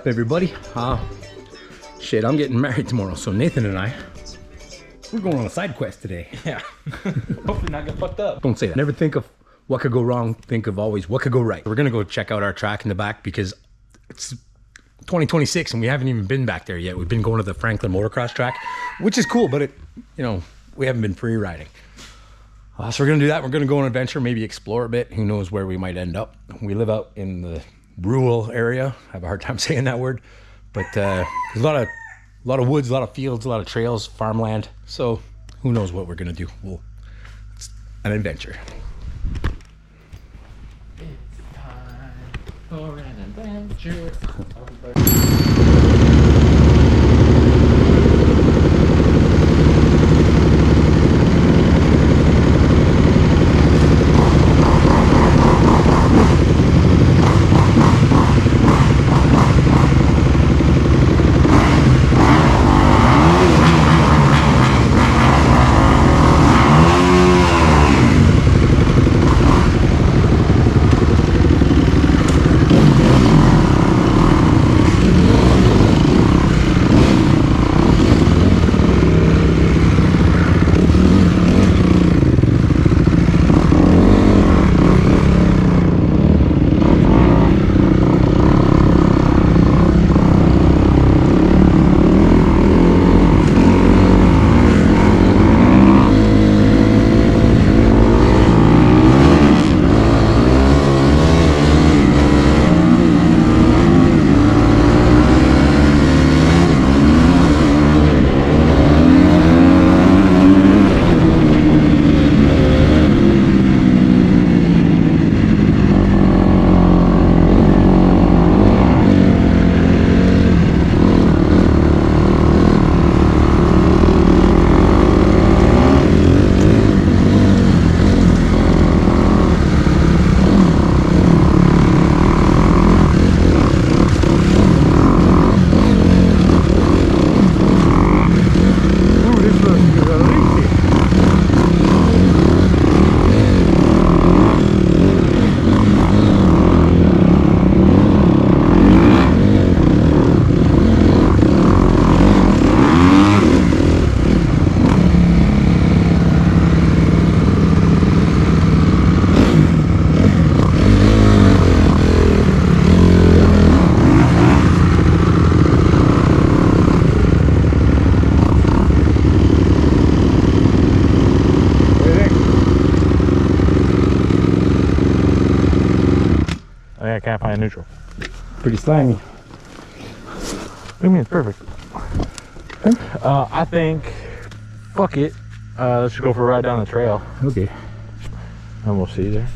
up, everybody? Shit, I'm getting married tomorrow, so Nathan and I, we're going on a side quest today. Yeah. Hopefully not get fucked up. Don't say that. Never think of what could go wrong, think of always what could go right. We're gonna go check out our track in the back because it's 2026 and we haven't even been back there yet. We've been going to the Franklin Motocross track, which is cool, but we haven't been free riding. So we're gonna do that. We're gonna go on an adventure, maybe explore a bit. Who knows where we might end up. We live out in the rural area. I have a hard time saying that word, but there's a lot of woods, a lot of fields, a lot of trails, farmland. So who knows what we're gonna do. It's an adventure. It's time for an adventure. I can't find neutral. Pretty slimy. What do you mean it's perfect? I think, fuck it. Let's just go for a ride down the trail. Okay. And we'll see you there.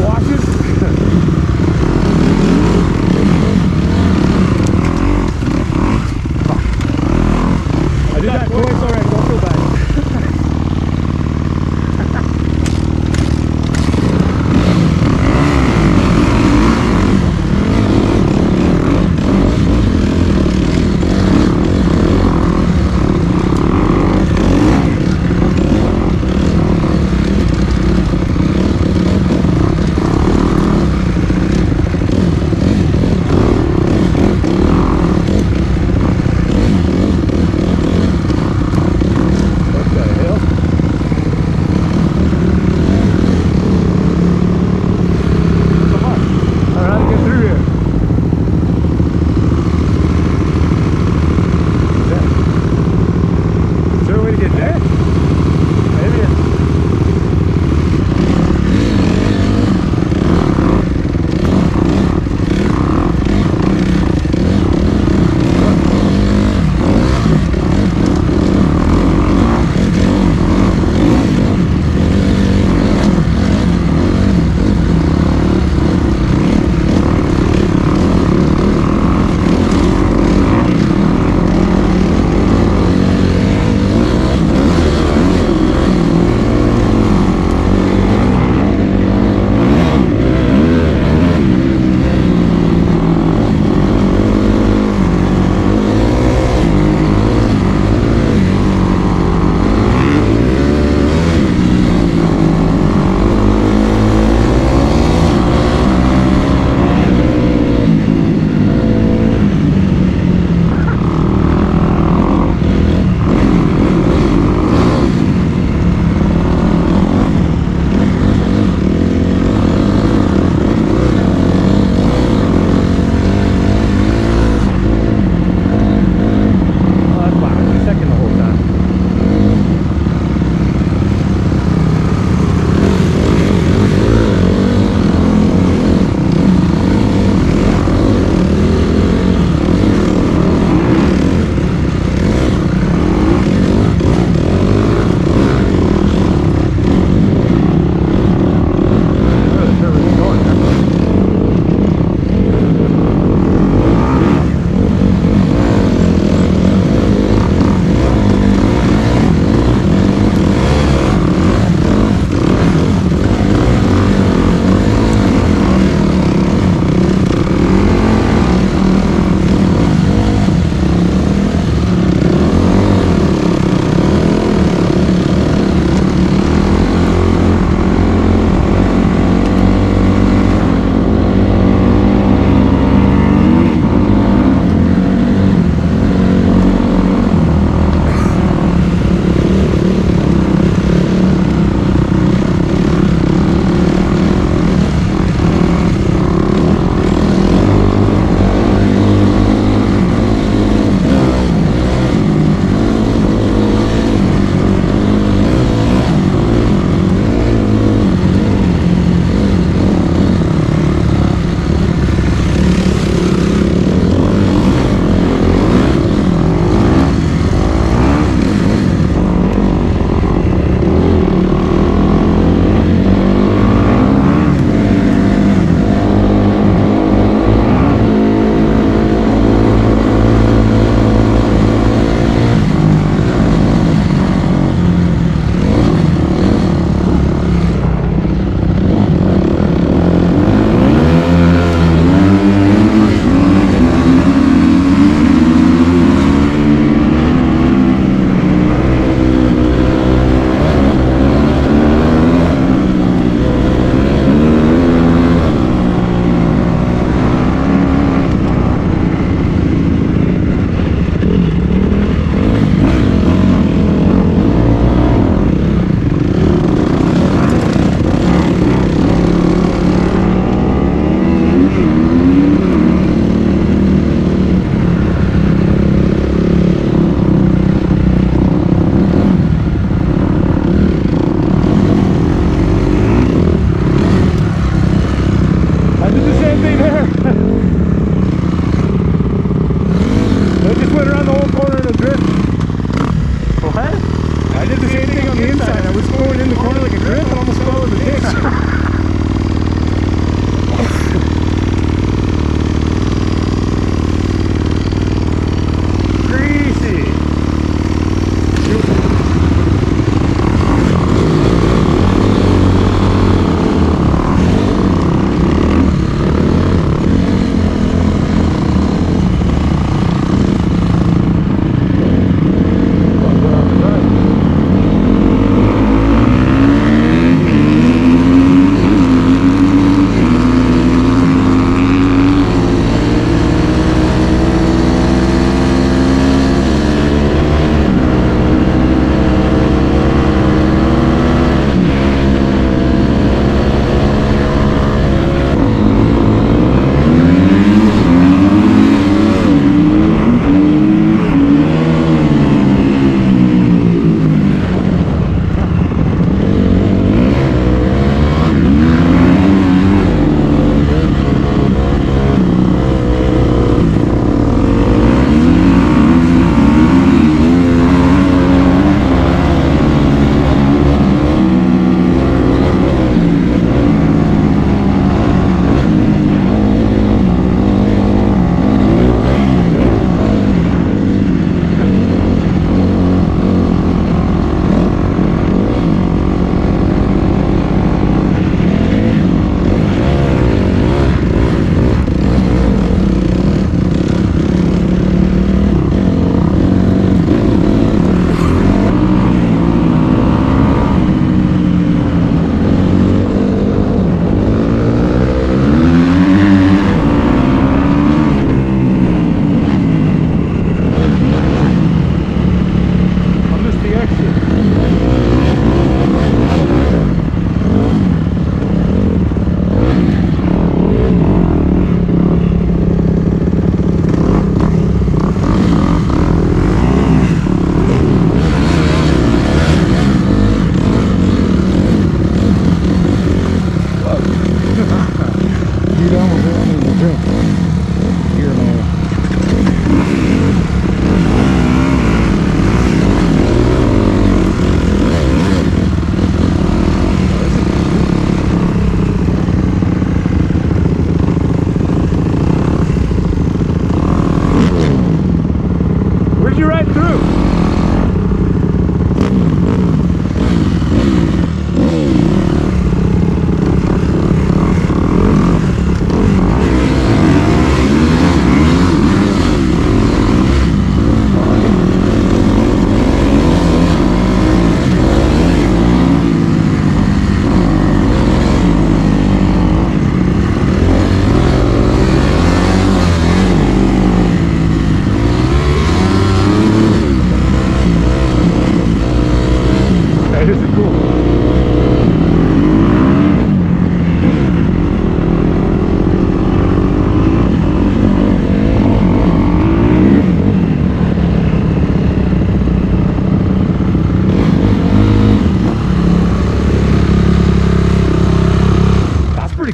Watch it. I did that twice already. Don't feel bad.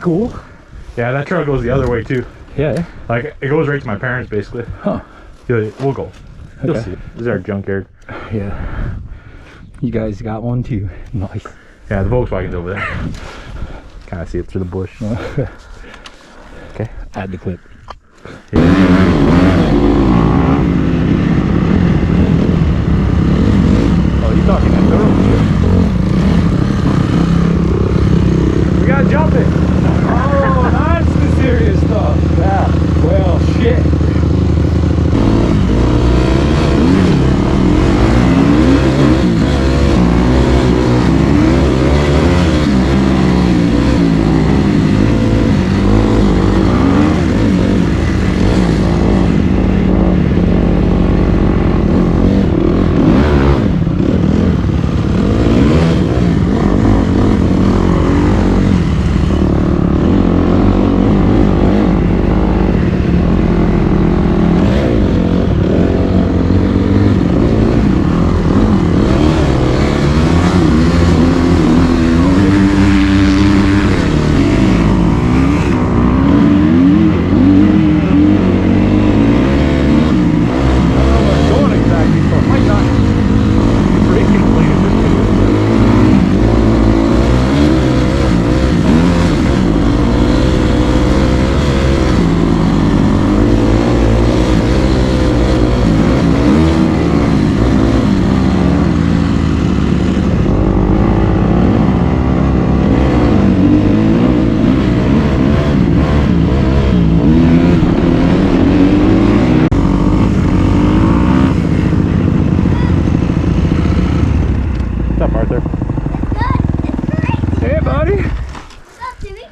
cool. Yeah, that trail goes the other way too. Yeah. Like it goes right to my parents basically. Huh. We'll go. You'll Okay. see it. This is our junkyard. Yeah. You guys got one too. Nice. Yeah, the Volkswagen's over there. Kind of see it through the bush. Okay. Add the clip. Oh, you talking that turtle? We gotta jump it. Oh, that's the serious stuff. Yeah. Well, shit.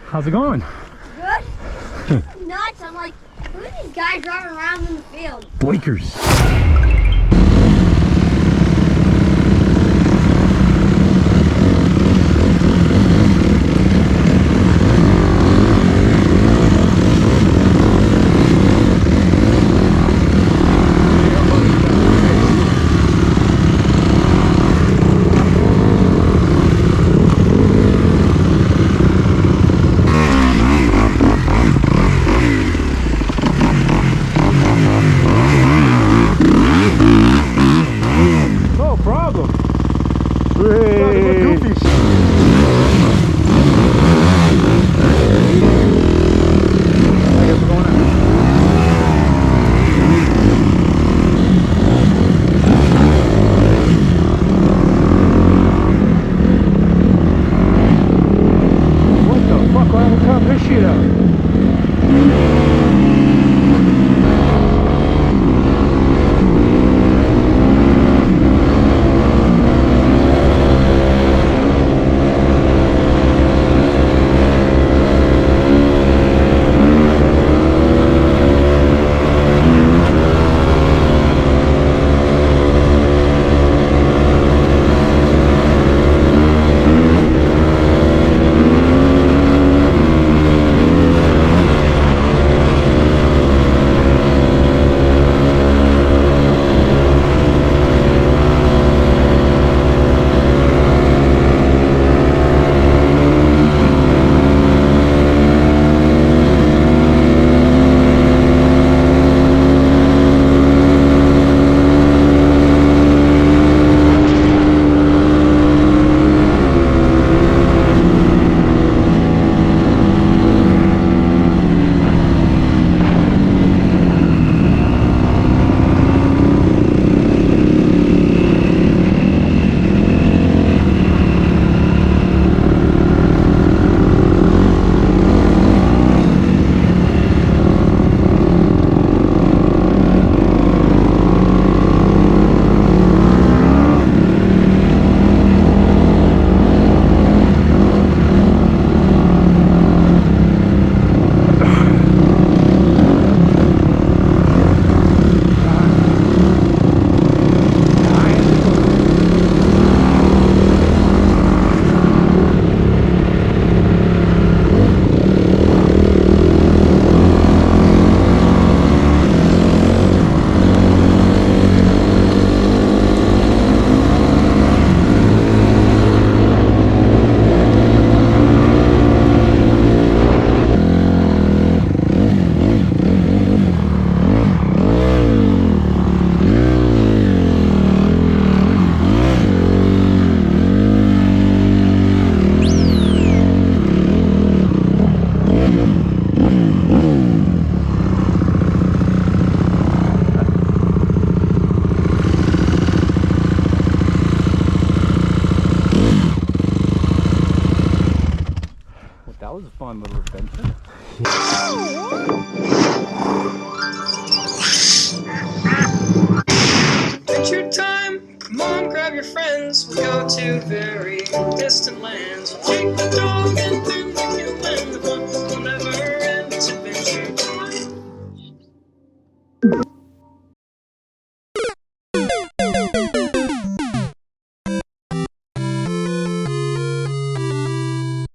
How's it going? Good. Nuts. I'm like, who are these guys driving around in the field? Bikers. That was a fun little adventure. Adventure time! Come on, grab your friends. We'll go to very distant lands. We'll take the dog